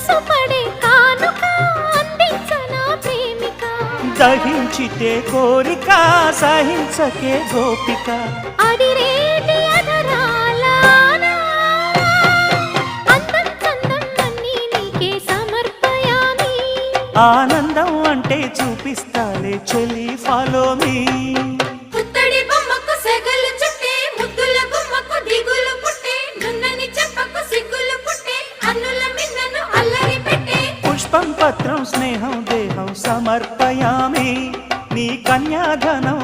మనసు పడే కానుక అందించనా ప్రేమిక దహించితే కోరిక సహించకే గోపిక అడిరేటి అధరాల అందం చందం అన్నీ నీకే సమర్పయామి ఆనందం అంటే చూపిస్తాలే చెలి ఫాలో మీ పుత్తడి బొమ్మకు సెగలు చుట్టే ముద్దుల గుమ్మకు దిగులు పుట్టే నున్నని చెప్పకు సిగ్గులు పుట్టే అన్నుల మిన్నను అల్లరి పెట్టే పుష్పం పత్రం స్నేహం దేహం సమర్పయామి నీ కన్యాధనం